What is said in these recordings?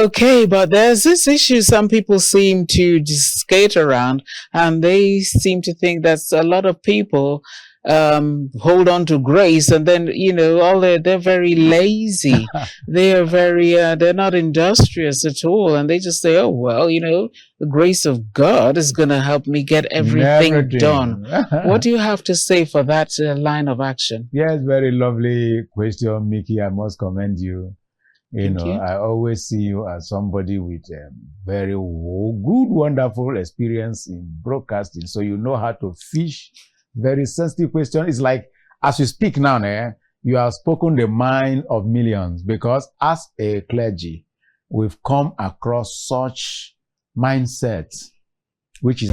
Okay, but there's this issue some people seem to just skate around, and they seem to think that a lot of people hold on to grace, and then all they're very lazy. They are very they're not industrious at all, and they just say, oh well, the grace of God is going to help me get everything done. What do you have to say for that line of action? Yes, very lovely question, Mikki. I must commend you. Thank you. I always see you as somebody with very good, wonderful experience in broadcasting. So you know how to fish very sensitive question. It's like, as you speak now, you have spoken the mind of millions, because as a clergy, we've come across such mindsets, which is...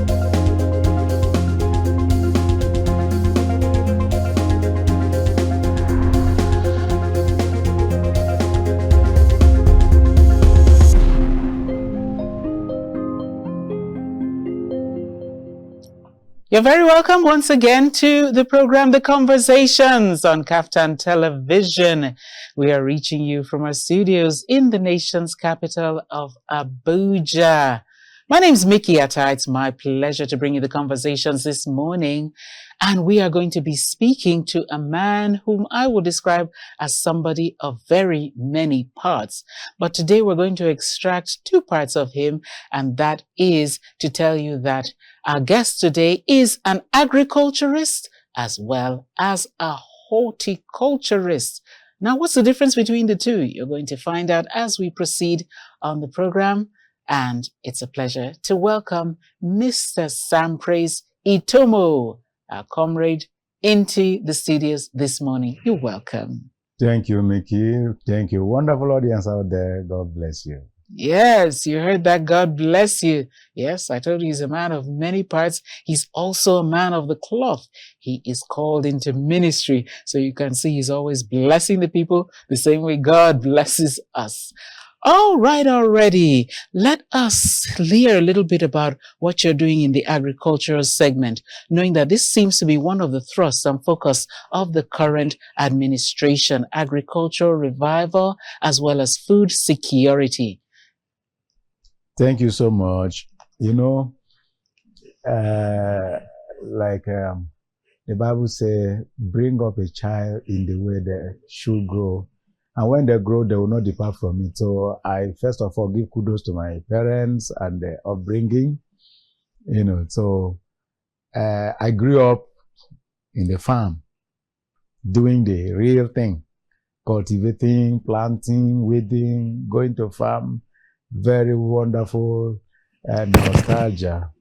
You're very welcome once again to the program, The Conversations on Kaftan Television. We are reaching you from our studios in the nation's capital of Abuja. My name is Mikki Attah. It's my pleasure to bring you the conversations this morning. And we are going to be speaking to a man whom I will describe as somebody of very many parts. But today we're going to extract two parts of him, and that is to tell you that our guest today is an agriculturist as well as a horticulturist. Now, what's the difference between the two? You're going to find out as we proceed on the program. And it's a pleasure to welcome Mr. Sampraise Itomo, our comrade, into the studios this morning. You're welcome. Thank you, Mikki. Thank you. Wonderful audience out there. God bless you. Yes, you heard that. God bless you. Yes, I told you he's a man of many parts. He's also a man of the cloth. He is called into ministry. So you can see he's always blessing the people the same way God blesses us. All right, already. Let us hear a little bit about what you're doing in the agricultural segment, knowing that this seems to be one of the thrusts and focus of the current administration, agricultural revival, as well as food security. Thank you so much. The Bible says, bring up a child in the way they should grow. And when they grow, they will not depart from it. So I, first of all, give kudos to my parents and their upbringing. I grew up in the farm, doing the real thing, cultivating, planting, weeding, going to farm. Very wonderful and nostalgia,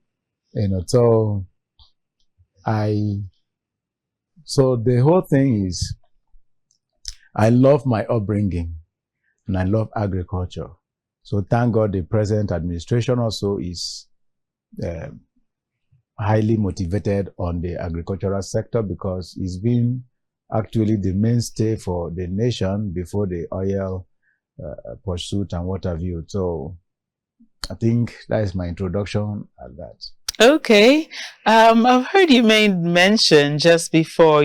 So the whole thing is, I love my upbringing and I love agriculture. So thank God the present administration also is highly motivated on the agricultural sector, because it's been actually the mainstay for the nation before the oil pursuit and what have you. So I think that is my introduction at that. Okay. I've heard you made mention before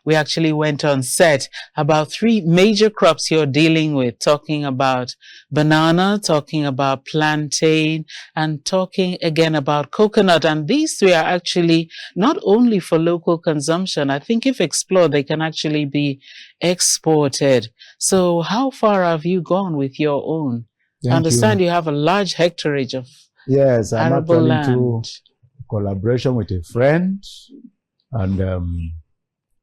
we actually went on set about three major crops you're dealing with, talking about banana, talking about plantain, and talking again about coconut. And these three are actually not only for local consumption. I think if explored, they can actually be exported. So how far have you gone with your own? I understand you have a large hectareage of... Yes, I'm actually into collaboration with a friend, and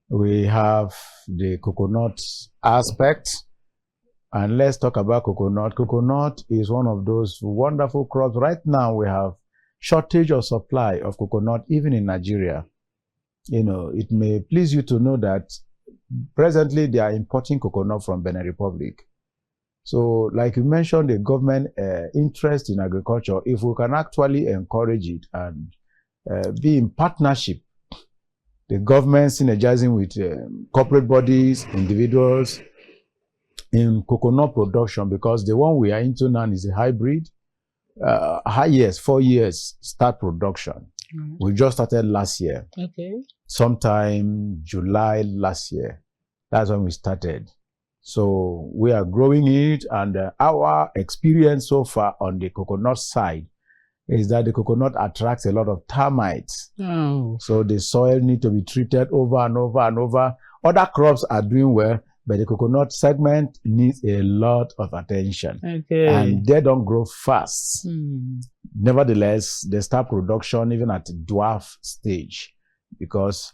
we have the coconut aspect. And let's talk about coconut. Coconut is one of those wonderful crops. Right now, we have shortage of supply of coconut, even in Nigeria. It may please you to know that presently they are importing coconut from Benin Republic. So, like you mentioned, the government interest in agriculture, if we can actually encourage it and be in partnership, the government synergizing with corporate bodies, individuals in coconut production, because the one we are into now is a hybrid, 4 years start production. Mm-hmm. We just started last year. Okay. Sometime July last year. That's when we started. So we are growing it, and our experience so far on the coconut side is that the coconut attracts a lot of termites. Oh. So the soil needs to be treated over and over and over. Other crops are doing well, but the coconut segment needs a lot of attention. Okay. And they don't grow fast. Hmm. Nevertheless, they start production even at dwarf stage, because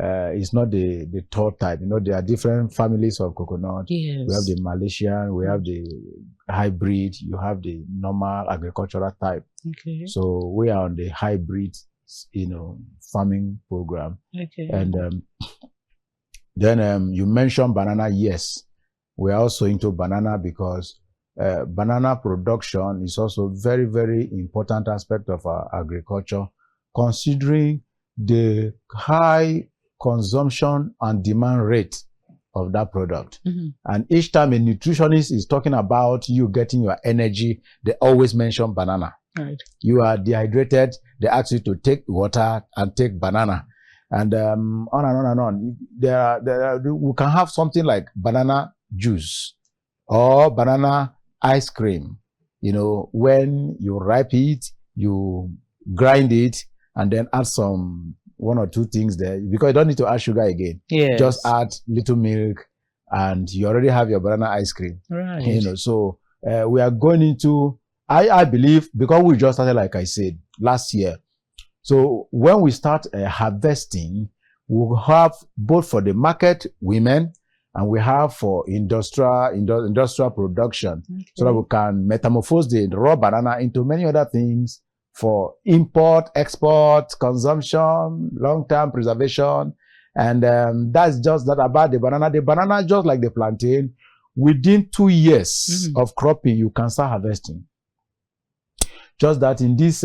it's not the tall type. There are different families of coconut. Yes. We have the Malaysian, we have the hybrid, you have the normal agricultural type. Okay. So we are on the hybrid, farming program. Okay. And then you mentioned banana. Yes, we are also into banana, because banana production is also very, very important aspect of our agriculture, considering the high consumption and demand rate of that product. Mm-hmm. And each time a nutritionist is talking about you getting your energy, they always mention banana. Right. You are dehydrated, they ask you to take water and take banana. And on and on and on. We can have something like banana juice or banana ice cream. When you ripe it, you grind it, and then add some one or two things there, because you don't need to add sugar again. Yes. Just add little milk, and you already have your banana ice cream. Right. So we are going into, I believe, because we just started, like I said, last year. So when we start harvesting, we'll have both for the market, women, and we have for industrial production, so that we can metamorphose the raw banana into many other things for import, export, consumption, long-term preservation. And that's just that about the banana. The banana, just like the plantain, within 2 years of cropping, you can start harvesting. Just that in this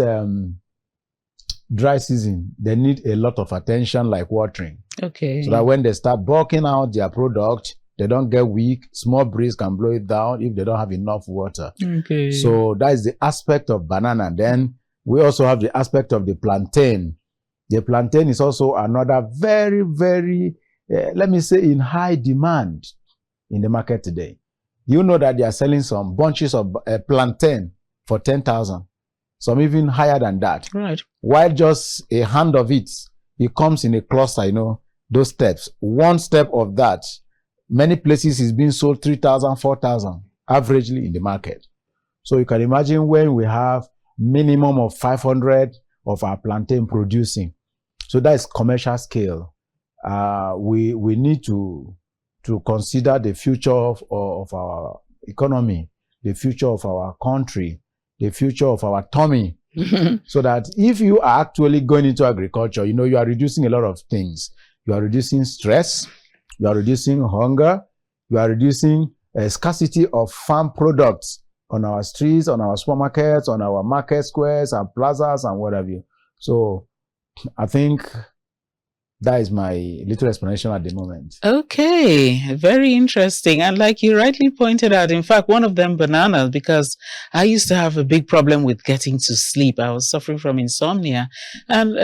dry season, they need a lot of attention, like watering. Okay. So that when they start bulking out their product, they don't get weak. Small breeze can blow it down if they don't have enough water. Okay. So that is the aspect of banana. Then we also have the aspect of the plantain. The plantain is also another very, very, let me say, in high demand in the market today. You know that they are selling some bunches of plantain for 10,000. Some even higher than that. Right. While just a hand of it comes in a cluster, those steps. One step of that, many places is being sold 3,000, 4,000, averagely in the market. So you can imagine when we have minimum of 500 of our plantain producing. So that is commercial scale. We need to consider the future of our economy, the future of our country, the future of our tummy. So that if you are actually going into agriculture, you are reducing a lot of things. You are reducing stress, you are reducing hunger, you are reducing scarcity of farm products on our streets, on our supermarkets, on our market squares and plazas and what have you. So I think that is my little explanation at the moment. Okay, very interesting. And like you rightly pointed out, in fact, one of them bananas, because I used to have a big problem with getting to sleep. I was suffering from insomnia. And,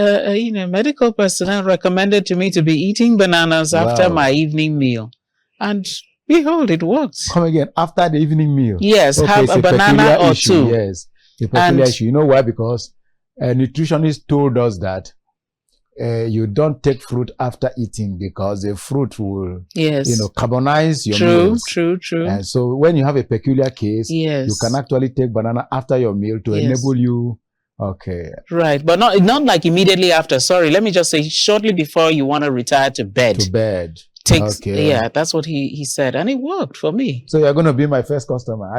medical personnel recommended to me to be eating bananas after my evening meal. And behold, it worked. Come again, after the evening meal? Yes, okay, have a banana or two. Yes, a peculiar issue. You know why? Because a nutritionist told us that you don't take fruit after eating, because the fruit will, carbonize your meals. True. And so when you have a peculiar case, you can actually take banana after your meal to enable you. Okay. Right, but not like immediately after. Sorry, let me just say shortly before you want to retire to bed. Yeah, that's what he said, and it worked for me. So you're going to be my first customer.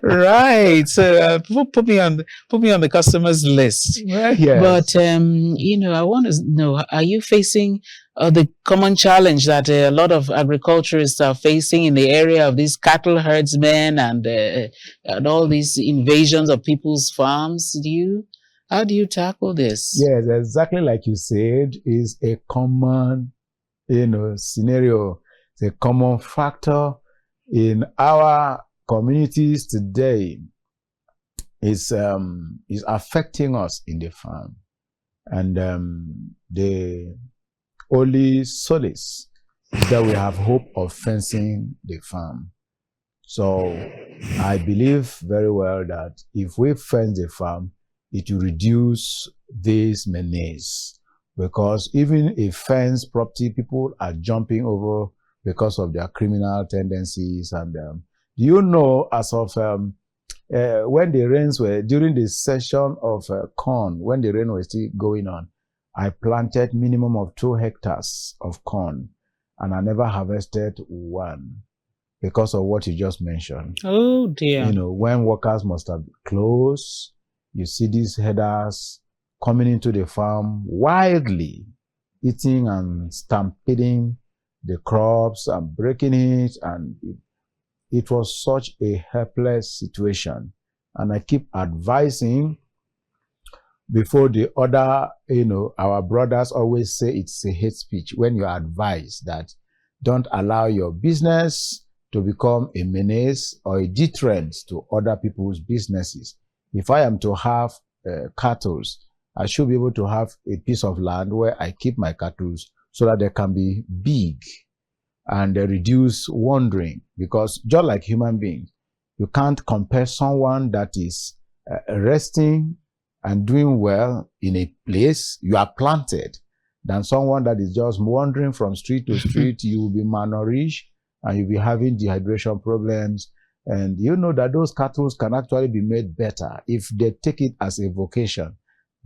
Right. So put me on the customers list. Well, yes. But I want to know: are you facing the common challenge that a lot of agriculturists are facing in the area of these cattle herdsmen and all these invasions of people's farms? How do you tackle this? Yes, exactly like you said, is a common scenario. It's a common factor in our communities today. Is affecting us in the farm, and the only solace then we have hope of fencing the farm. So I believe very well that if we fence the farm, it will reduce this menace, because even a fenced property, people are jumping over because of their criminal tendencies. And do you know, as of when the rains were, during the session of corn, when the rain was still going on, I planted minimum of 2 hectares of corn, and I never harvested one because of what you just mentioned. Oh dear. You know, when workers must have closed, you see these headers coming into the farm wildly, eating and stampeding the crops and breaking it, and it was such a helpless situation. And I keep advising, before the other, you know, our brothers always say it's a hate speech when you advise that don't allow your business to become a menace or a deterrent to other people's businesses. If I am to have cattle, I should be able to have a piece of land where I keep my cattle so that they can be big and reduce wandering. Because just like human beings, you can't compare someone that is resting and doing well in a place you are planted than someone that is just wandering from street to street. You will be malnourished and you'll be having dehydration problems. And you know that those cattle can actually be made better if they take it as a vocation.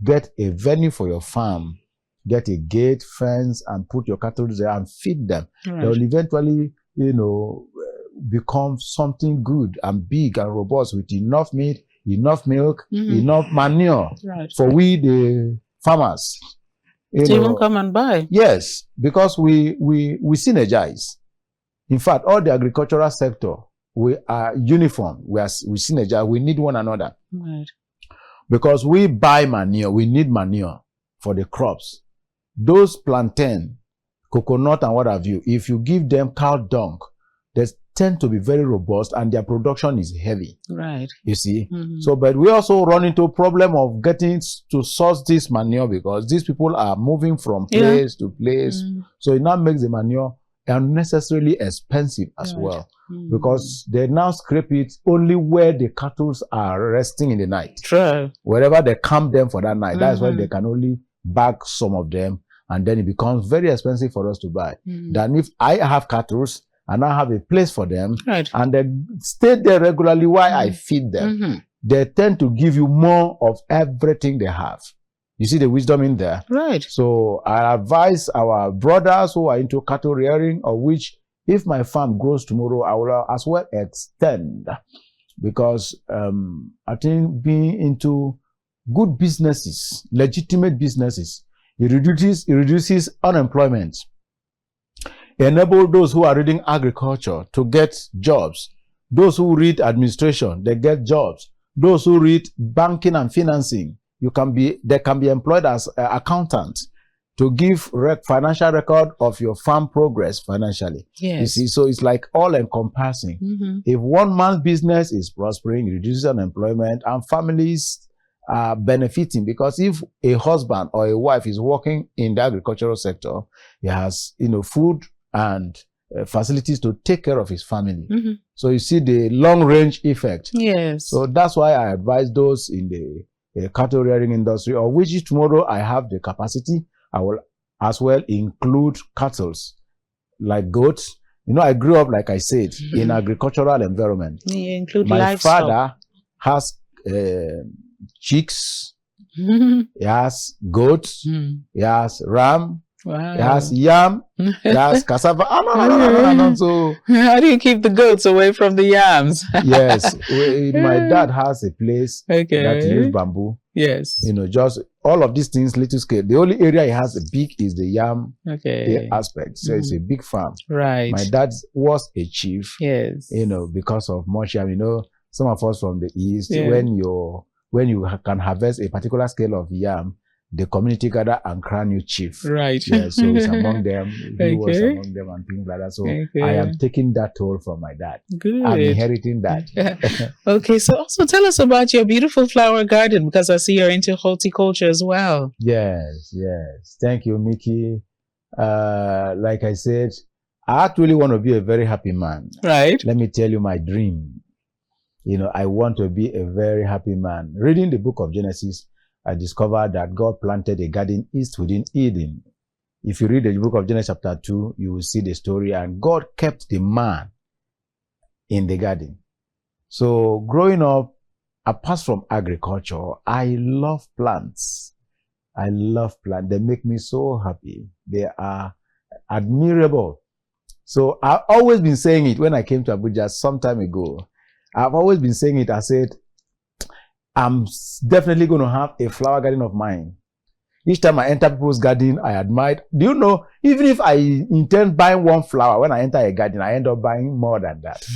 Get a venue for your farm, get a gate, fence, and put your cattle there and feed them. Right. They will eventually, you know, become something good and big and robust with enough meat, enough milk, enough manure for we, the farmers. To even come and buy. Yes, because we synergize. In fact, all the agricultural sector, we are uniform. We synergize. We need one another. Right. Because we buy manure, we need manure for the crops. Those plantain, coconut, and what have you, if you give them cow dung, they tend to be very robust and their production is heavy. Right. You see? So, but we also run into a problem of getting to source this manure because these people are moving from place to place. So it now makes the manure unnecessarily expensive as well. Because they now scrape it only where the cattle are resting in the night. True. Wherever they camp them for that night, that's why they can only bag some of them, and then it becomes very expensive for us to buy. Than if I have cattle and I have a place for them, and they stay there regularly while I feed them. They tend to give you more of everything they have. You see the wisdom in there? Right. So I advise our brothers who are into cattle rearing, of which if my farm grows tomorrow, I will as well extend. Because I think being into good businesses, legitimate businesses, it reduces unemployment. Enable those who are reading agriculture to get jobs. Those who read administration, they get jobs. Those who read banking and financing, they can be employed as accountants to give financial record of your farm progress financially. Yes. You see, so it's like all encompassing. If one man's business is prospering, it reduces unemployment and families are benefiting, because if a husband or a wife is working in the agricultural sector, he has, you know, food and facilities to take care of his family. So you see the long range effect. Yes. So that's why I advise those in the cattle rearing industry, or which is tomorrow I have the capacity, I will as well include cattle like goats. You know, I grew up, like I said, in agricultural environment. You include my livestock. Father has chicks, he has goats, he has ram, he has yam, he has cassava. So, how do you keep the goats away from the yams? Yes, my dad has a place that he uses bamboo. Yes. You know, just all of these things, little scale. The only area he has big is the yam aspect. So it's a big farm. Right. My dad was a chief. Yes. You know, because of much yam. You know, some of us from the east, when you can harvest a particular scale of yam, the community gather and crown you chief. Right. Yeah, so it's among them. He was among them and things like that. So I am taking that toll from my dad. Good. I'm inheriting that. Okay, so also tell us about your beautiful flower garden, because I see you're into horticulture as well. Yes, yes. Thank you, Mikki. Like I said, I actually want to be a very happy man. Right. Let me tell you my dream. I want to be a very happy man. Reading the book of Genesis, I discovered that God planted a garden east within Eden. If you read the book of Genesis chapter 2, you will see the story, and God kept the man in the garden. So growing up, apart from agriculture, I love plants. I love plants. They make me so happy. They are admirable. So I've always been saying it when I came to Abuja some time ago. I've always been saying it. I said, I'm definitely going to have a flower garden of mine. Each time I enter people's garden, I admire. Do you know, even if I intend buying one flower, when I enter a garden, I end up buying more than that.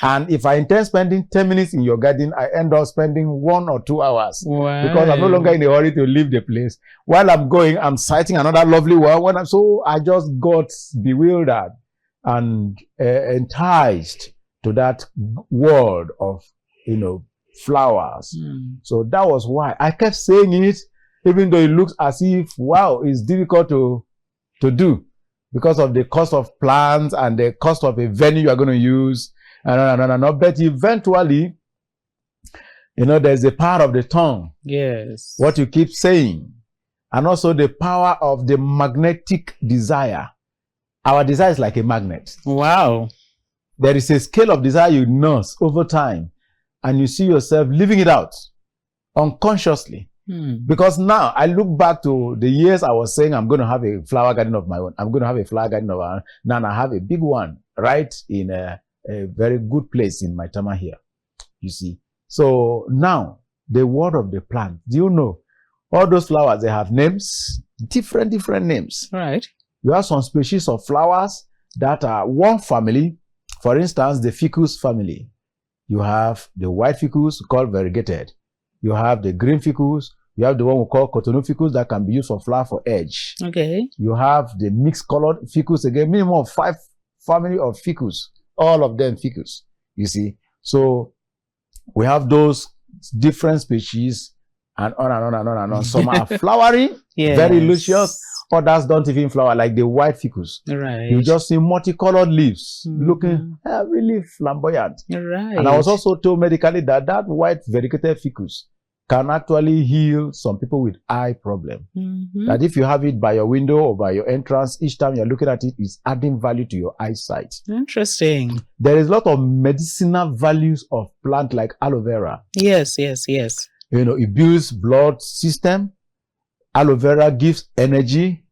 And if I intend spending 10 minutes in your garden, I end up spending 1 or 2 hours. Wow. Because I'm no longer in a hurry to leave the place. While I'm going, I'm sighting another lovely one. I just got bewildered and enticed to that world of, flowers. So that was why I kept saying it, even though it looks as if, wow, it's difficult to do because of the cost of plants and the cost of a venue you are going to use. But eventually, there's the power of the tongue. Yes. What you keep saying. And also the power of the magnetic desire. Our desire is like a magnet. Wow. There is a scale of desire you nurse over time, and you see yourself living it out unconsciously. Because now I look back to the years I was saying I'm going to have a flower garden of my own. I'm going to have a flower garden of my own. Now I have a big one right in a very good place in my Tama here. You see. So now the word of the plant. Do you know all those flowers? They have names, different names. Right. You have some species of flowers that are one family. For instance, the ficus family. You have the white ficus called variegated. You have the green ficus. You have the one we call cotonou ficus that can be used for flower for edge. Okay. You have the mixed colored ficus, again, minimum of 5 family of ficus. All of them ficus, you see. So we have those different species and on and on and on and on. Some are flowery, very luscious. Others don't even flower, like the white ficus. Right. You just see multicolored leaves looking really flamboyant. Right. And I was also told medically that white variegated ficus can actually heal some people with eye problem. That if you have it by your window or by your entrance, each time you're looking at it, it's adding value to your eyesight. Interesting. There is a lot of medicinal values of plant like aloe vera. Yes. It builds blood system. Aloe vera gives energy.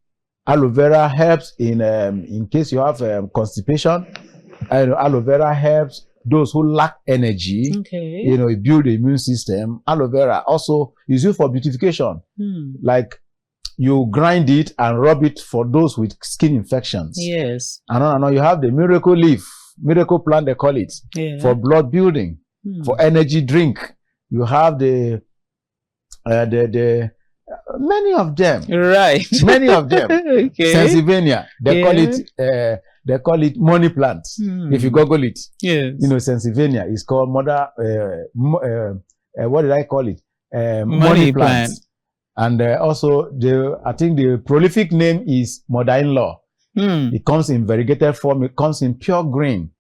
Aloe vera helps in case you have constipation. Aloe vera helps those who lack energy. Okay. It builds the immune system. Aloe vera also is used for beautification. Like you grind it and rub it for those with skin infections. Yes. And you have the miracle leaf, miracle plant they call it, for blood building, for energy drink. You have the many of them. Right. Many of them. Okay. Pennsylvania. They call it money plant. If you Google it. Yes. Pennsylvania is called what did I call it? Money plant. And also I think the prolific name is mother-in-law. It comes in variegated form. It comes in pure green.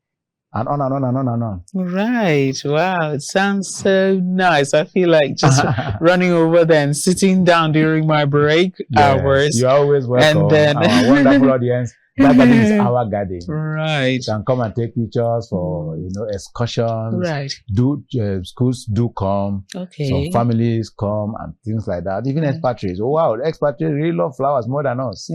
And on and on and on and on. Right. Wow. It sounds so nice. I feel like just running over there and sitting down during my break hours. You're always welcome. And then our wonderful audience. That garden is our garden. Right. You can come and take pictures for, excursions. Right. Schools do come. Okay. Some families come and things like that. Even expatriates. Oh, wow. Expatriates really love flowers more than us.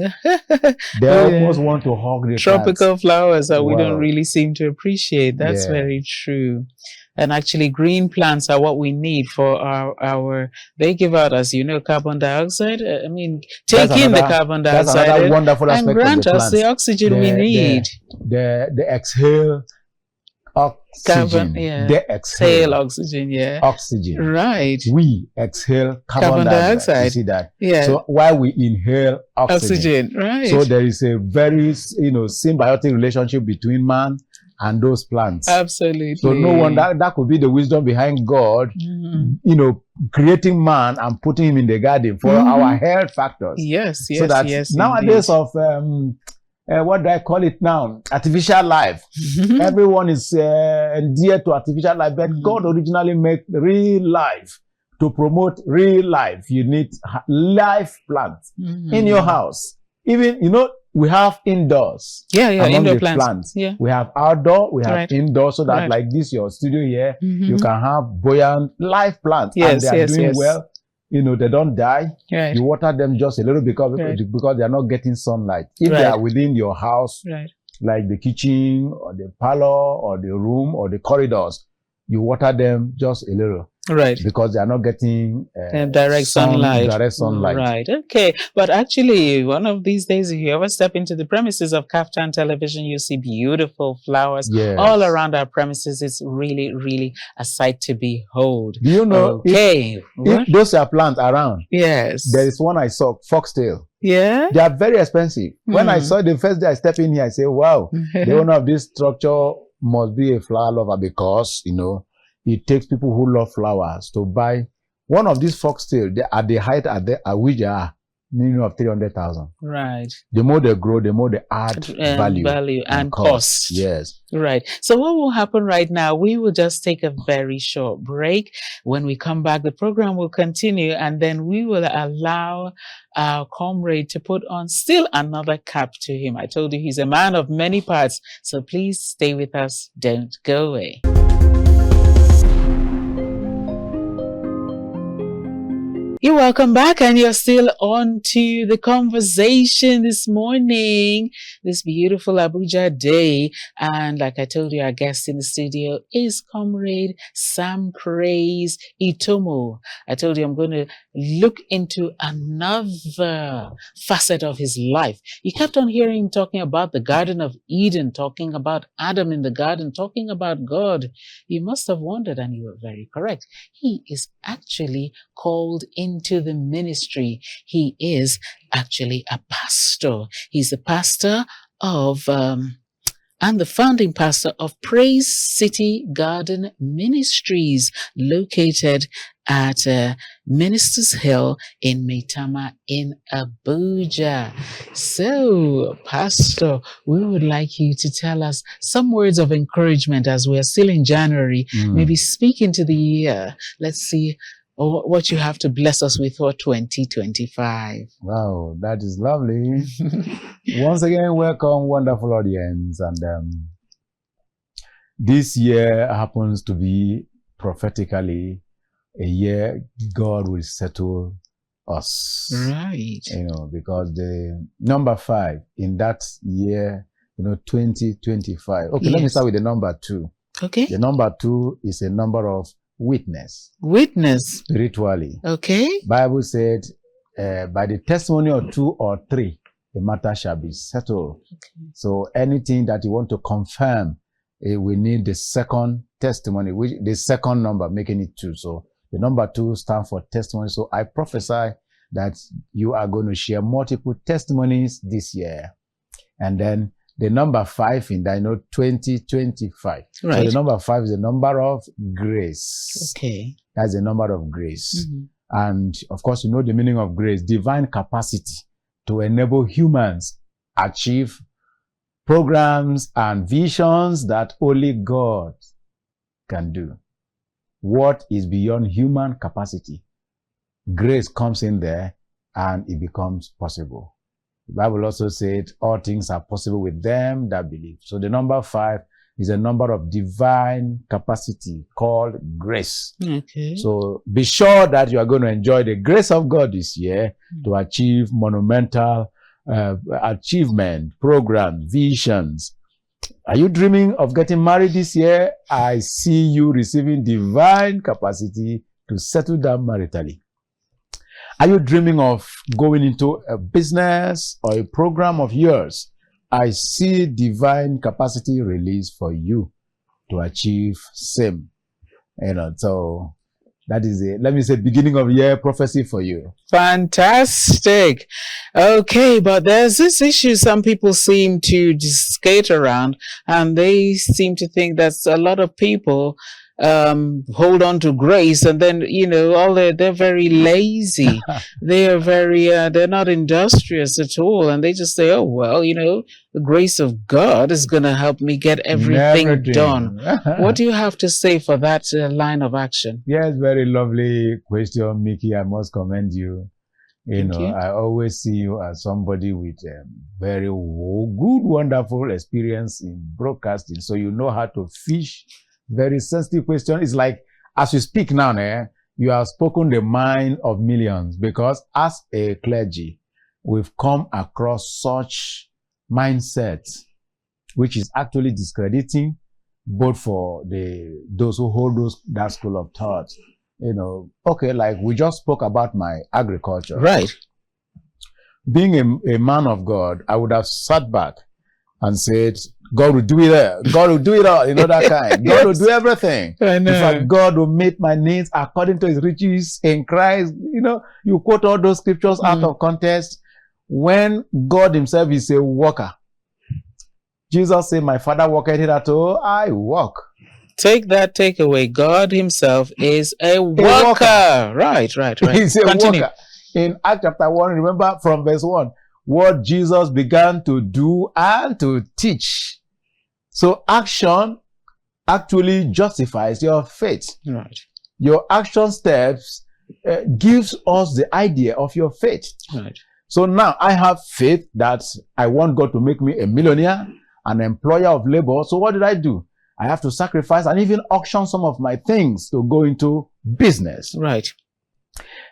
They almost want to hug the tropical plants. flowers that we don't really seem to appreciate. That's very true. And actually, green plants are what we need for our they give out, as you know, carbon dioxide. Take in the carbon dioxide and grant us the oxygen we need. They exhale oxygen. They exhale oxygen, oxygen. Right. We exhale carbon dioxide. You see that? Yeah. So while we inhale oxygen. Right. So there is a very, symbiotic relationship between man and those plants. Absolutely. So no one that could be the wisdom behind God, creating man and putting him in the garden for our health factors. Yes. So that nowadays of what do I call it now? Artificial life. Everyone is endeared to artificial life, but God originally made real life. To promote real life, you need life plants in your house. Even, we have indoors. Indoor plants. Yeah. We have outdoor, we have indoor, so that like this, your studio here, you can have buoyant life plants. And they are doing well. They don't die. Right. You water them just a little because they are not getting sunlight. If they are within your house, like the kitchen or the parlor or the room or the corridors, you water them just a little. Right. Because they are not getting direct sunlight. Right. Okay. But actually, one of these days, if you ever step into the premises of Kaftan Television, you see beautiful flowers all around our premises. It's really, really a sight to behold. Do you know? Okay. If those are plants around. Yes. There is one I saw, foxtail. Yeah. They are very expensive. When I saw it the first day I stepped in here, I said, wow, the owner of this structure must be a flower lover because, it takes people who love flowers to buy one of these foxtail at the height at which they are minimum of 300,000. Right. The more they grow, the more they add value and cost. Yes. Right. So what will happen right now? We will just take a very short break. When we come back, the program will continue, and then we will allow our comrade to put on still another cap to him. I told you he's a man of many parts. So please stay with us. Don't go away. You're welcome back, and you're still on to the conversation this morning, this beautiful Abuja day. And like I told you, our guest in the studio is Comrade Sampraise Itomo. I told you I'm going to look into another facet of his life. You kept on hearing him talking about the Garden of Eden, talking about Adam in the garden, talking about God. You must have wondered, and you were very correct. He is actually called into the ministry. He is actually a pastor. He's the pastor of and the founding pastor of Praise City Garden Ministries, located at Ministers Hill in Maitama in Abuja. So, Pastor, we would like you to tell us some words of encouragement as we are still in January. Maybe speak into the year. Let's see what you have to bless us with for 2025. Wow, that is lovely. Once again, welcome, wonderful audience. And this year happens to be prophetically a year God will settle us. Right. Because the number 5 in that year, 2025. Okay, let me start with the number 2. Okay. The number 2 is a number of witness spiritually. Okay. Bible said by the testimony of 2 or 3 the matter shall be settled. Okay. So anything that you want to confirm, we need the second testimony, which the second number, making it 2. So the number 2 stands for testimony. So I prophesy that you are going to share multiple testimonies this year. And then the number 5 in that, 2025. Right. So the number 5 is the number of grace. Okay. That's the number of grace. And of course, the meaning of grace, divine capacity to enable humans achieve programs and visions that only God can do. What is beyond human capacity? Grace comes in there and it becomes possible. The Bible also said all things are possible with them that believe. So the number 5 is a number of divine capacity called grace. Okay. So be sure that you are going to enjoy the grace of God this year to achieve monumental achievement, programs, visions. Are you dreaming of getting married this year? I see you receiving divine capacity to settle down maritally. Are you dreaming of going into a business or a program of yours? I see divine capacity released for you to achieve same. So that is let me say, beginning of year prophecy for you. Fantastic. Okay, but there's this issue some people seem to just skate around, and they seem to think that a lot of people hold on to grace, and then they're very lazy. They are very they're not industrious at all, and they just say, oh well, the grace of God is going to help me get everything done. What do you have to say for that line of action? Yes, very lovely question, Mikki. I must commend you. I always see you as somebody with very good, wonderful experience in broadcasting. So you know how to fish very sensitive question. It's like, as you speak now, you have spoken the mind of millions, because as a clergy, we've come across such mindsets, which is actually discrediting both for those who hold that school of thought. Okay, like we just spoke about my agriculture. Right. Being a man of God, I would have sat back and said, God will do it. God will do it all, that kind. God will do everything. I know. In fact, God will meet my needs according to his riches in Christ. You quote all those scriptures out of context when God himself is a worker. Jesus said, my Father worketh hitherto, I work. Take that takeaway. God himself is a worker. Right. He's a worker. In Acts chapter 1, remember from verse 1, what Jesus began to do and to teach. So action actually justifies your faith. Right. Your action steps gives us the idea of your faith. Right. So now I have faith that I want God to make me a millionaire, an employer of labor. So what did I do? I have to sacrifice and even auction some of my things to go into business. Right.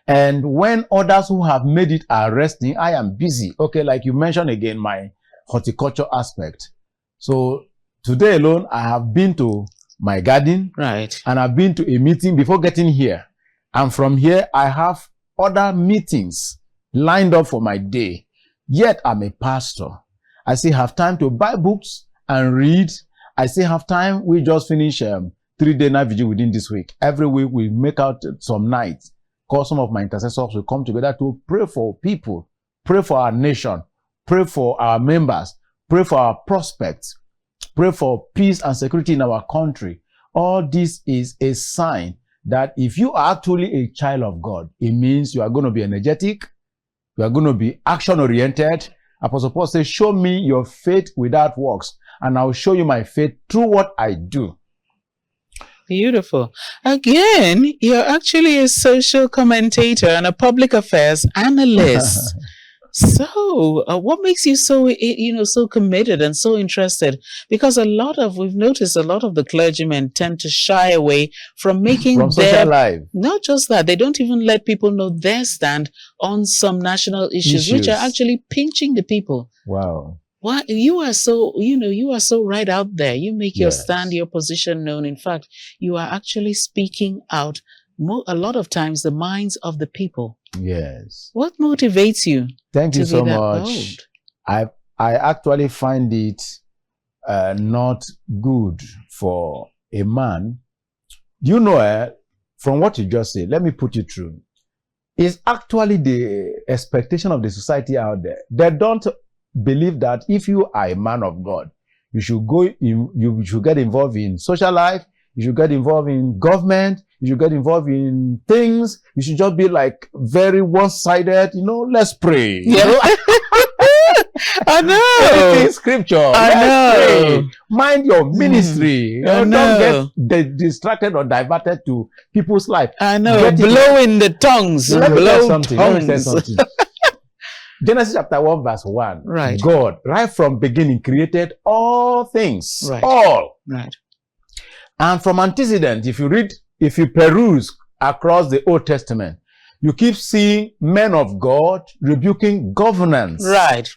And when others who have made it are resting, I am busy. Okay, like you mentioned again, my horticulture aspect. So today alone, I have been to my garden. Right. And I've been to a meeting before getting here. And from here, I have other meetings lined up for my day. Yet I'm a pastor. I still have time to buy books and read. I still have time. We just finished 3-day night vigil within this week. Every week we make out some nights. Cause some of my intercessors will come together to pray for people, pray for our nation, pray for our members, pray for our prospects, pray for peace and security in our country. All this is a sign that if you are actually a child of God, it means you are going to be energetic, you are going to be action-oriented. Apostle Paul says, show me your faith without works, and I will show you my faith through what I do. Beautiful. Again, you're actually a social commentator and a public affairs analyst. So, what makes you so, so committed and so interested? Because we've noticed a lot of the clergymen tend to shy away from making from social life. Not just that, they don't even let people know their stand on some national issues. Which are actually pinching the people. Wow. Why you are so right out there. You make your stand, your position known. In fact, you are actually speaking out a lot of times the minds of the people. Yes. What motivates you? Thank you so much. I actually find it not good for a man. From what you just said, let me put you through. It's actually the expectation of the society out there. They don't believe that if you are a man of God, you should get involved in social life, you should get involved in government, you should get involved in things, you should just be like very one-sided, let's pray. I know. Scripture. I know. Pray. Mind your ministry. Don't get distracted or diverted to people's life. I know. Blow in the tongues. Let me say something. Genesis chapter 1 verse 1. Right. God, right from beginning, created all things. Right. All. Right. And from antecedent, if you peruse across the Old Testament, you keep seeing men of God rebuking governance. Right.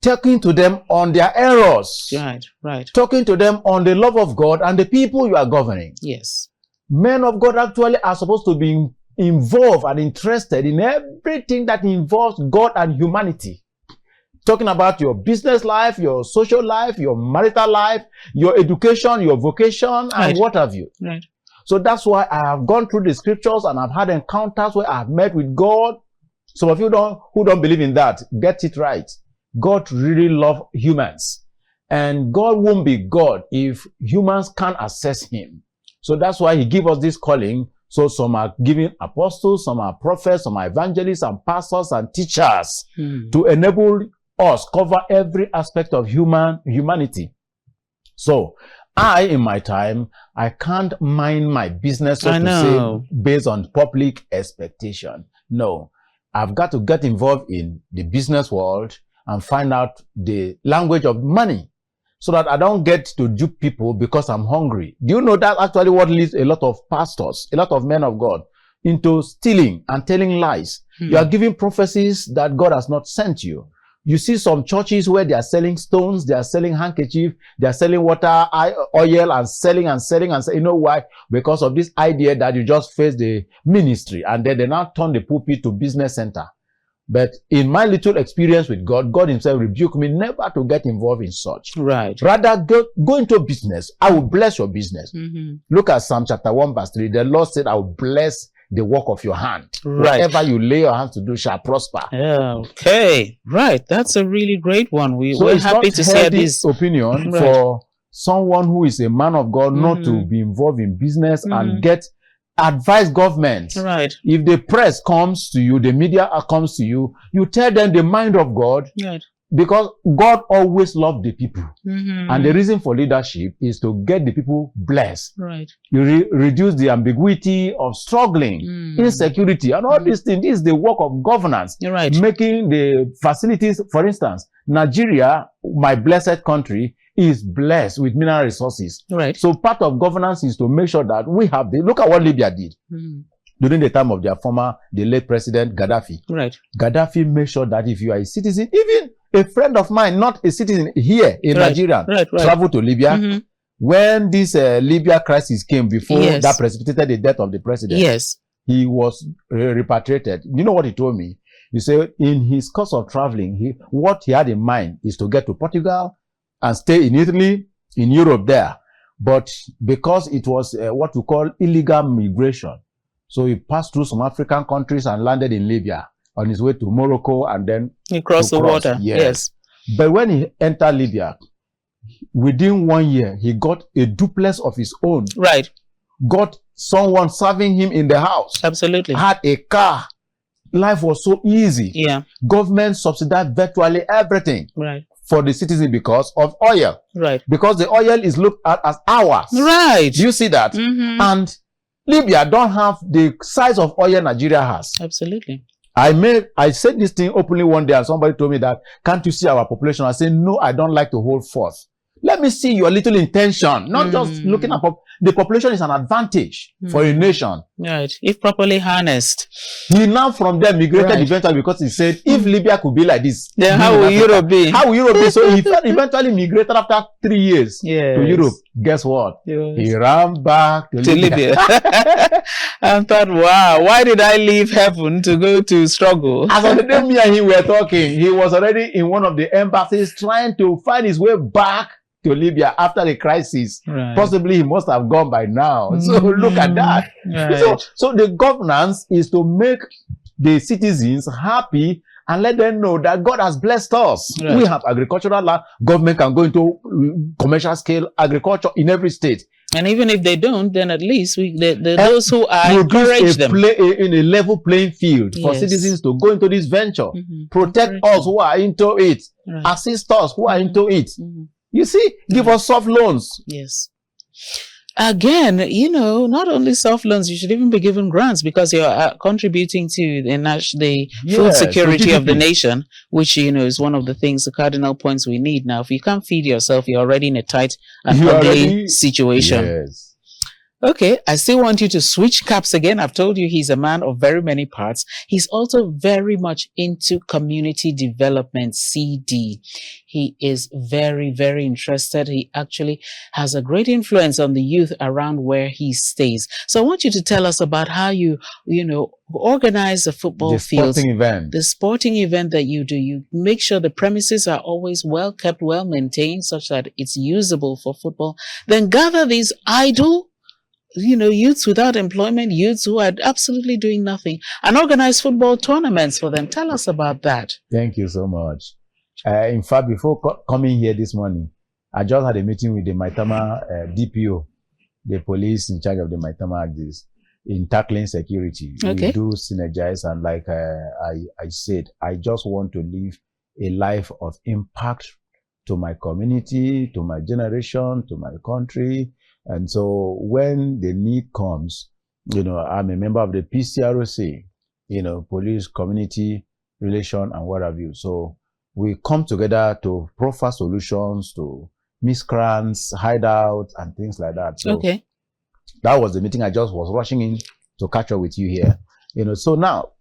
Talking to them on their errors. Right. Talking to them on the love of God and the people you are governing. Yes. Men of God actually are supposed to be involved and interested in everything that involves God and humanity. Talking about your business life, your social life, your marital life, your education, your vocation, and what have you. Right. So that's why I have gone through the scriptures and I've had encounters where I've met with God. Some of you who don't believe in that, get it right. God really loves humans. And God won't be God if humans can't access him. So that's why he gave us this calling. So some are giving apostles, some are prophets, some are evangelists and pastors and teachers to enable us cover every aspect of humanity. So I, in my time, I can't mind my business, so to say, based on public expectation. No, I've got to get involved in the business world and find out the language of money so that I don't get to dupe people because I'm hungry. Do you know that actually what leads a lot of pastors, a lot of men of God, into stealing and telling lies? You are giving prophecies that God has not sent you. You see some churches where they are selling stones, they are selling handkerchief, they are selling water, oil, and selling. You know why? Because of this idea that you just face the ministry, and then they now turn the pulpit to business center. But in my little experience with God, God himself rebuked me never to get involved in such. Right. Rather, go into business. I will bless your business. Look at Psalm chapter 1 verse 3. The Lord said, I will bless the work of your hand. Right. Whatever you lay your hands to do shall prosper. Okay. Right. That's a really great one. We're happy to share this opinion for someone who is a man of God not to be involved in business and get advise government. Right. If the press comes to you, the media comes to you, you tell them the mind of God. Right. Because God always loved the people. And the reason for leadership is to get the people blessed. Right. You reduce the ambiguity of struggling, insecurity, and all these things. This is the work of governance. Right. Making the facilities, for instance, Nigeria, my blessed country, is blessed with mineral resources. Right. So part of governance is to make sure that we have look at what Libya did. During the time of the late president Gaddafi. Right. Gaddafi made sure that if you are a citizen, even a friend of mine, not a citizen here in Nigeria, traveled to Libya. When this Libya crisis came before that precipitated the death of the president, he was repatriated. You know what he told me? He said in his course of traveling, what he had in mind is to get to Portugal and stay in Italy, in Europe there. But because it was what we call illegal migration, so he passed through some African countries and landed in Libya on his way to Morocco, and then he crossed the water. Yes. But when he entered Libya, within 1 year, he got a duplex of his own. Right. Got someone serving him in the house. Absolutely. Had a car. Life was so easy. Yeah. Government subsidized virtually everything. Right. For the citizen because of oil. Right. Because the oil is looked at as ours. Right. Do you see that? And Libya don't have the size of oil Nigeria has. Absolutely. I said this thing openly one day and somebody told me that, can't you see our population? I said, no, I don't like to hold forth. Let me see your little intention, not just looking at the population is an advantage for a nation. Right, if properly harnessed. He now from there migrated eventually because he said, if Libya could be like this, then how will Europe be? How will Europe be? So he eventually migrated after 3 years to Europe. Guess what? He ran back to Libya. And thought, wow, why did I leave heaven to go to struggle? As on the day me and him were talking, he was already in one of the embassies trying to find his way back to Libya after the crisis. Right. Possibly he must have gone by now. So look at that. Right. So the governance is to make the citizens happy and let them know that God has blessed us. Right. We have agricultural land. Government can go into commercial scale agriculture in every state. And even if they don't, then at least those who are encourage them in a level playing field for citizens to go into this venture. Protect us who are into it. Assist us who are into it. You see, give us soft loans. Yes. Again, you know, not only soft loans, you should even be given grants because you're contributing to the food security of the nation, which, you know, is one of the things, the cardinal points we need. Now, if you can't feed yourself, you're already in a tight and ugly situation. Yes. Okay, I still want you to switch caps again. I've told you he's a man of very many parts. He's also very much into community development, CD. He is very, very interested. He actually has a great influence on the youth around where he stays. So I want you to tell us about how you organize the football field. The sporting event that you do. You make sure the premises are always well kept, well maintained, such that it's usable for football. Then gather these idle youths without employment, youths who are absolutely doing nothing, and organize football tournaments for them. Tell us about that. Thank you so much. In fact, before coming here this morning, I just had a meeting with the Maitama DPO. the police in charge of the Maitama axis in tackling security. Okay. We do synergize, and like I said, I just want to live a life of impact to my community, to my generation, to my country. And so when the need comes, I'm a member of the PCROC, Police Community Relation and what have you. So we come together to proffer solutions to miscreants, hideout, and things like that. So okay. That was the meeting I just was rushing in to catch up with you here. So now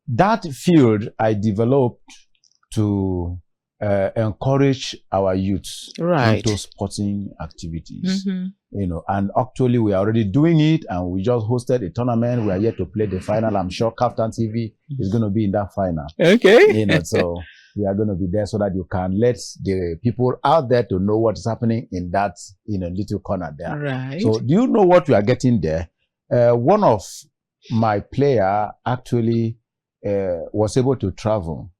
that field I developed to encourage our youth into sporting activities. And actually we are already doing it, and we just hosted a tournament. We are yet to play the final. I'm sure Captain TV is going to be in that final. Okay. So we are going to be there so that you can let the people out there to know what is happening in that little corner there. Right. So do you know what we are getting there? One of my player actually was able to travel.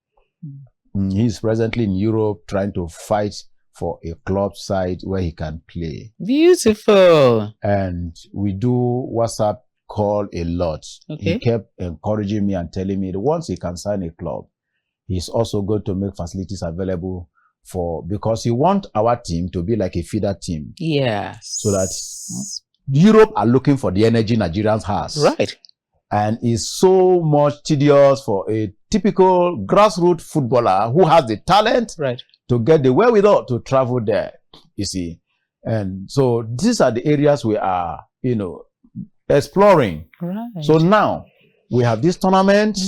He's presently in Europe trying to fight for a club side where he can play. Beautiful. And we do WhatsApp call a lot. Okay. He kept encouraging me and telling me that once he can sign a club, he's also going to make facilities available because he wants our team to be like a feeder team. Yes. So that Europe are looking for the energy Nigerians has. Right. And it's so much tedious for a typical grassroots footballer who has the talent to get the wherewithal to travel there, you see. And so these are the areas we are, exploring. Right. So now we have this tournament.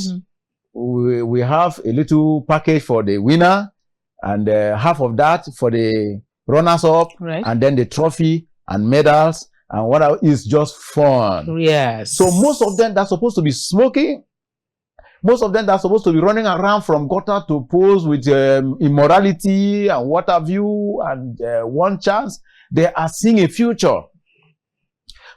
We have a little package for the winner, and half of that for the runners-up, and then the trophy and medals. And what else is just fun. Yes. So most of them that's supposed to be smoking, most of them that's supposed to be running around from gutter to pools with immorality and what have you, and one chance, they are seeing a future.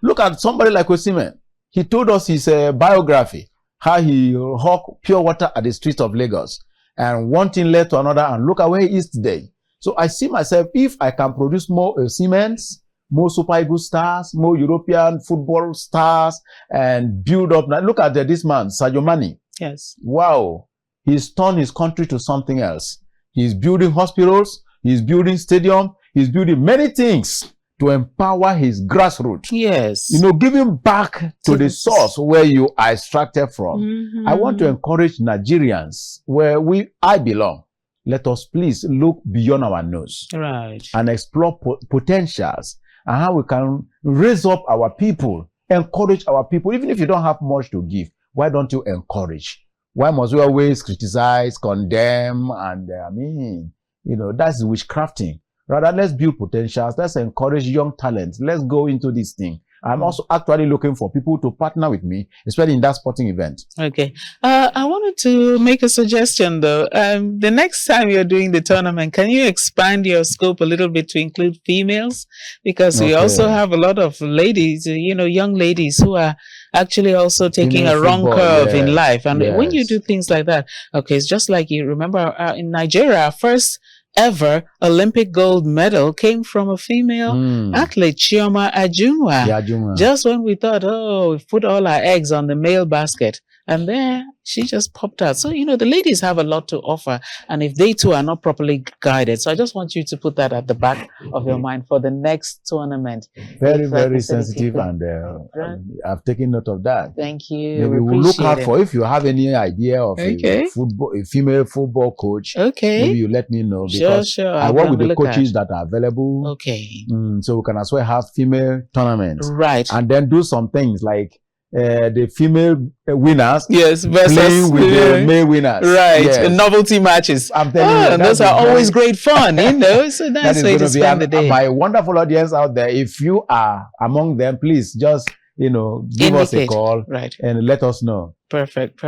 Look at somebody like Osimhen. He told us his biography, how he hawked pure water at the streets of Lagos, and one thing led to another, and look at where he is today. So I see myself, if I can produce more Osimhens, more Super Eagles stars, more European football stars, and build up. Now look at this man, Sadio Mane. Yes. Wow. He's turned his country to something else. He's building hospitals, he's building stadium, he's building many things to empower his grassroots. Yes. Giving back to the source where you are extracted from. I want to encourage Nigerians where I belong. Let us please look beyond our nose. Right. And explore potentials and how we can raise up our people, encourage our people. Even if you don't have much to give, why don't you encourage? Why must we always criticize, condemn, and that's witchcrafting. Rather, let's build potentials. Let's encourage young talents. Let's go into this thing. I'm also actually looking for people to partner with me, especially in that sporting event. Okay. I wanted to make a suggestion, though. The next time you're doing the tournament, can you expand your scope a little bit to include females? Because we also have a lot of ladies, young ladies who are actually also taking a wrong curve in life. And when you do things like that, it's just like you remember in Nigeria, our first ever Olympic gold medal came from a female athlete, Chioma Ajunwa. Just when we thought, we've put all our eggs on the male basket, and there she just popped out. So, the ladies have a lot to offer, and if they too are not properly guided. So I just want you to put that at the back of your mind for the next tournament. Very, very sensitive, and I've taken note of that. Thank you. Maybe we'll look out for, if you have any idea of a female football coach, maybe you let me know, because I work with the coaches that are available. So we can as well have female tournaments. Right. And then do some things like the female winners versus playing with the male winners. Right. Novelty matches. I'm telling you. Those are always great fun, So that's way to spend the day. My wonderful audience out there, if you are among them, please just, give us a call and let us know. Perfect.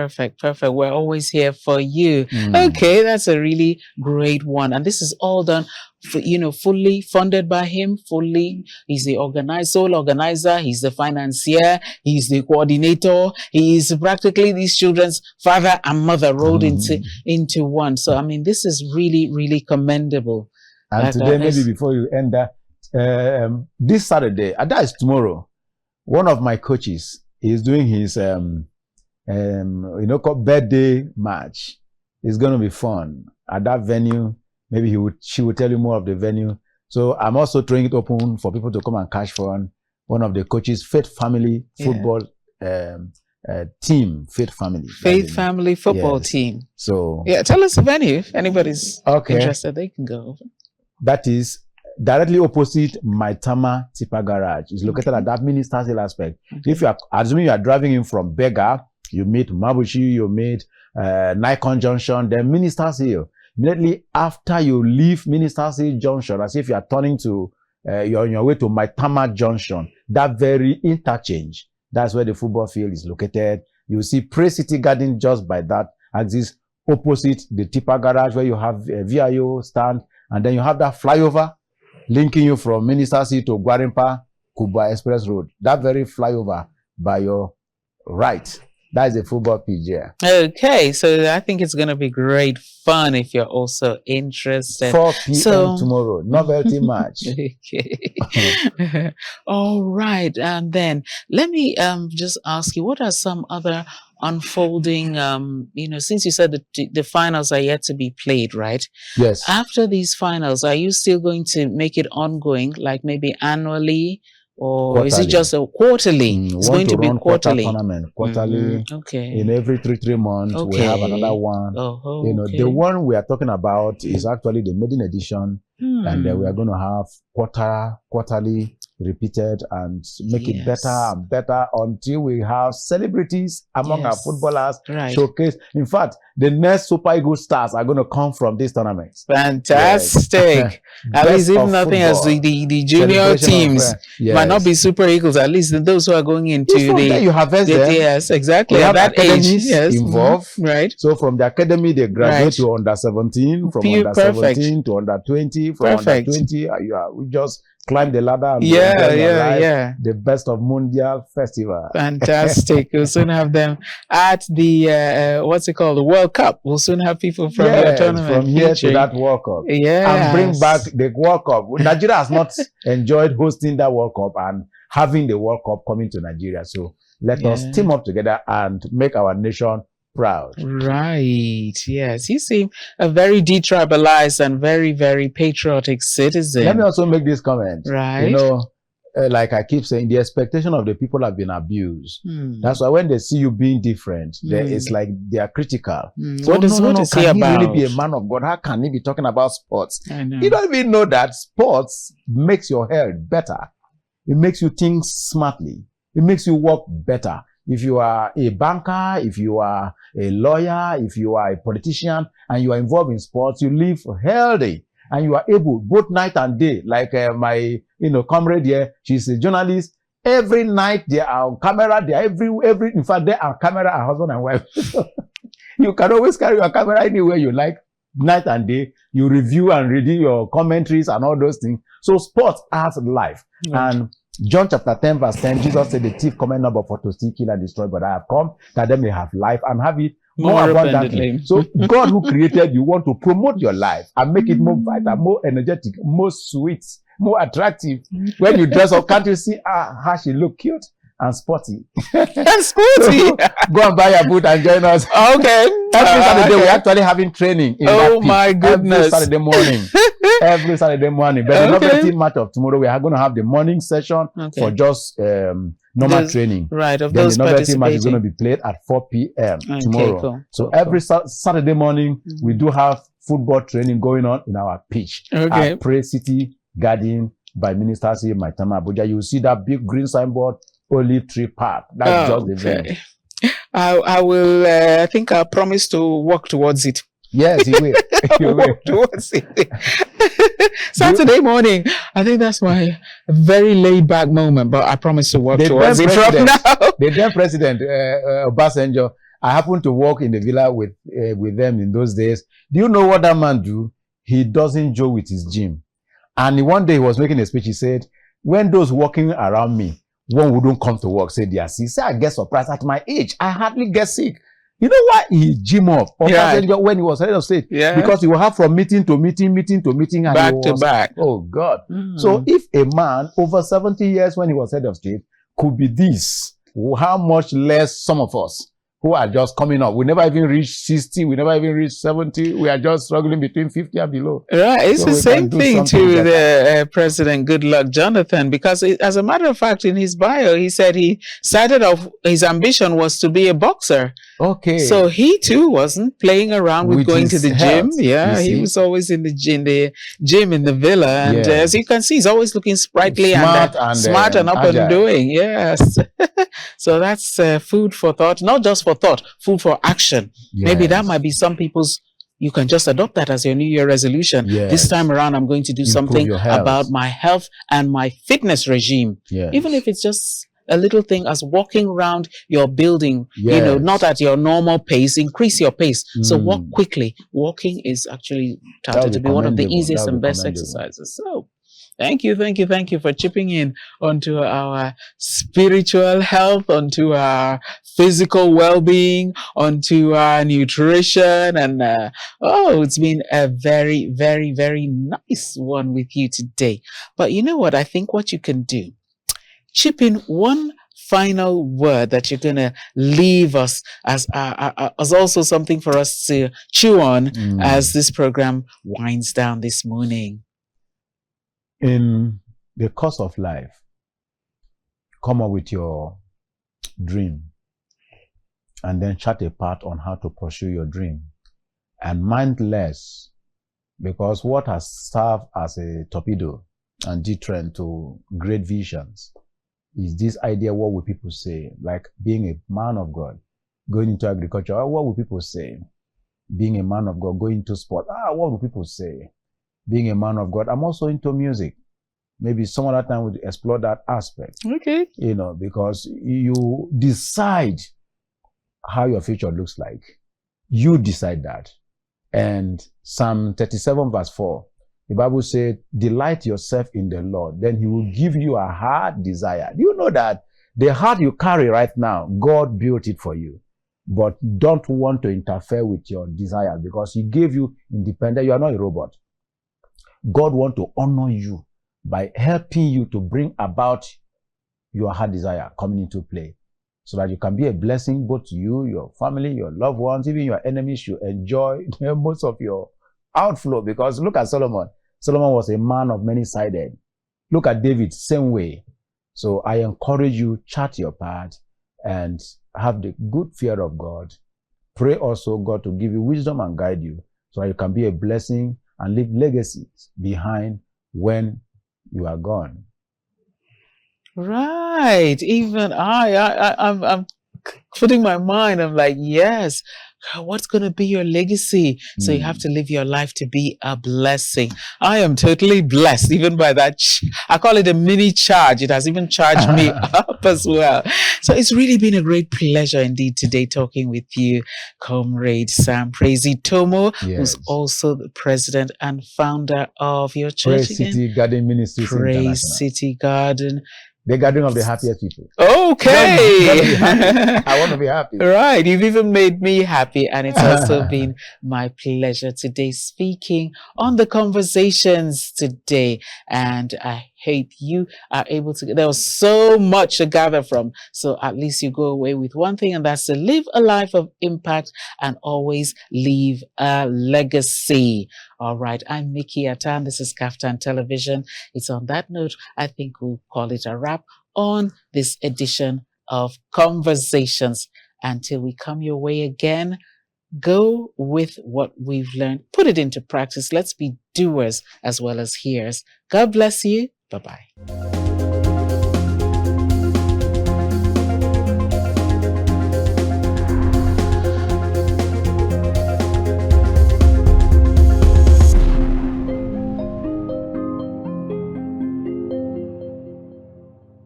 We're always here for you. Okay, that's a really great one. And this is all done, fully funded by him, He's the sole organizer, he's the financier, he's the coordinator, he is practically these children's father and mother rolled into one. So, this is really, really commendable. And today, maybe before you end that, this Saturday, and that is tomorrow, one of my coaches is doing his called birthday match. It's going to be fun at that venue. Maybe she will tell you more of the venue. So I'm also throwing it open for people to come and catch fun. One of the coaches, Faith Family Football team, Faith Family. Faith Family Football Team. So yeah, tell us the venue. If anybody's interested, they can go. That is directly opposite Maitama Tipper Garage. It's located at that Ministers Hill aspect. If you are assuming you are driving in from Bega, you meet Mabuchi, you meet Nikon Junction, then Ministers Hill. Immediately after you leave Ministers Hill Junction, as if you are turning to you're on your way to Maitama Junction, that very interchange, that's where the football field is located. You will see Praise City Garden just by that axis, opposite the Tipper Garage, where you have a VIO stand, and then you have that flyover linking you from Ministers Hill to Gwarimpa Kuba Express Road. That very flyover by your right. That is a football pitch, yeah. Okay, so I think it's going to be great fun if you're also interested. 4 p.m. tomorrow, novelty match. Okay. All right, and then let me just ask you, what are some other unfolding, since you said the finals are yet to be played, right? Yes. After these finals, are you still going to make it ongoing, like maybe annually? Or quarterly. Is it just a quarterly? It's going to be quarterly. Quarterly. Okay. In every 3 months, we have another one. The one we are talking about is actually the maiden edition, and then we are going to have quarterly repeated and make it better and better until we have celebrities among our footballers showcase. In fact, the next Super Eagles stars are going to come from this tournament. Fantastic. At least if nothing else, the junior teams might not be Super Eagles, at least those who are going into you harvest them. Yes, exactly. We have that age involved. Right. So from the academy, they graduate to under 17, from under 17 to under 20, from under 20, we just climb the ladder and the best of Mundial Festival. Fantastic. We'll soon have them at the the World Cup. We'll soon have people from the tournament from here to that World Cup. And bring back the World Cup. Nigeria has not enjoyed hosting that World Cup and having the World Cup coming to Nigeria. So let us team up together and make our nation proud. Right. Yes. You seem a very detribalized and very, very patriotic citizen. Let me also make this comment. Right. Like I keep saying, the expectation of the people have been abused. That's why when they see you being different, it's like they are critical. So what is he about? Can he really be a man of God? How can he be talking about sports? I know. You don't even know that sports makes your health better. It makes you think smartly. It makes you work better. If you are a banker, if you are a lawyer, if you are a politician, and you are involved in sports, you live healthy, and you are able, both night and day, like my, comrade here, she's a journalist. Every night they are on camera, they are in fact, they are camera, are husband and wife. You can always carry your camera anywhere you like, night and day. You review and read your commentaries and all those things. So sports has life. And John chapter 10 verse 10, Jesus said, the thief cometh not but for to steal, kill, and destroy, but I have come that they may have life and have it more abundantly. So God who created you want to promote your life and make it more vital, more energetic, more sweet, more attractive. When you dress up, can't you see how she look cute and sporty? And sporty. Go and buy a boot and join us. Okay. Every Saturday we're actually having training in that pitch. My goodness. Every Saturday morning. But the novelty match of tomorrow, we are going to have the morning session for just normal training. Right. Of then those the novelty match is going to be played at 4 p.m. tomorrow. Cool. So every Saturday morning, we do have football training going on in our pitch at Praise City Garden by Ministers Hill, Maitama, Abuja. You will see that big green signboard, Olive Tree Park. That's just the venue. I will, I think I promise to work towards it. Yes, you will. You will. Towards it. Saturday morning. I think that's my very laid back moment, but I promise to work towards it from now. The then president, Obasanjo, I happened to work in the villa with them in those days. Do you know what that man do? He doesn't joke with his gym. And one day he was making a speech. He said, when those walking around me, one wouldn't come to work, say they are sick. Say, I get surprised at my age. I hardly get sick. You know why he gym up when he was head of state? Yeah. Because he will have from meeting to meeting, and back to back. Oh God. So if a man over 70 years when he was head of state could be this, how much less some of us who are just coming up? We never even reach 60, we never even reach 70. We are just struggling between 50 and below. Right. It's the same thing to the President Goodluck Jonathan, because as a matter of fact, in his bio, he said he started off, his ambition was to be a boxer. Okay. So he too wasn't playing around with going to the gym. Yeah, he was always in the gym in the villa. And as you can see, he's always looking sprightly smart and up agile. And doing. Yes. So that's food for thought, not just for thought, food for action. Yes. Maybe that might be some people's, you can just adopt that as your New Year resolution. Yes. This time around, I'm going to do something about my health and my fitness regime. Yes. Even if it's just a little thing as walking around your building, not at your normal pace, increase your pace. So walk quickly. Walking is actually touted to be one of the easiest and best exercises. So thank you for chipping in onto our spiritual health, onto our physical well-being, onto our nutrition. And it's been a very, very, very nice one with you today. But you know what? I think what you can do, chip in one final word that you're going to leave us as also something for us to chew on as this program winds down this morning. In the course of life, come up with your dream and then chart a path on how to pursue your dream. And mind less, because what has served as a torpedo and deterrent to great visions is this idea, what will people say? Like being a man of God, going into agriculture, what will people say? Being a man of God, going into sport, what will people say? Being a man of God, I'm also into music. Maybe some other time we'll explore that aspect. Okay. Because you decide how your future looks like. You decide that. And Psalm 37 verse 4, the Bible said, delight yourself in the Lord, then he will give you a heart desire. Do you know that the heart you carry right now, God built it for you, but don't want to interfere with your desire because he gave you independence. You are not a robot. God wants to honor you by helping you to bring about your heart desire coming into play so that you can be a blessing both to you, your family, your loved ones, even your enemies should enjoy most of your outflow. Because look at Solomon. Solomon was a man of many-sided. Look at David, same way. So I encourage you, chart your path and have the good fear of God. Pray also God to give you wisdom and guide you so that you can be a blessing and leave legacies behind when you are gone. Right. Even I'm putting my mind, I'm like, yes, what's going to be your legacy? So you have to live your life to be a blessing. I am totally blessed, even by that. I call it a mini charge. It has even charged me up as well. So it's really been a great pleasure indeed today talking with you, Comrade Sampraise Itomo, who's also the president and founder of your church. Praise City Garden Ministries. Praise City Garden. The gathering of the happiest people. Okay. I want to be happy. Right. You've even made me happy. And it's also been my pleasure today speaking on the conversations today. And I hope you are able to, there was so much to gather from. So at least you go away with one thing, and that's to live a life of impact and always leave a legacy. All right. I'm Mikki Attah, and this is Kaftan Television. It's on that note, I think we'll call it a wrap on this edition of Conversations. Until we come your way again, go with what we've learned, put it into practice. Let's be doers as well as hearers. God bless you. Bye-bye.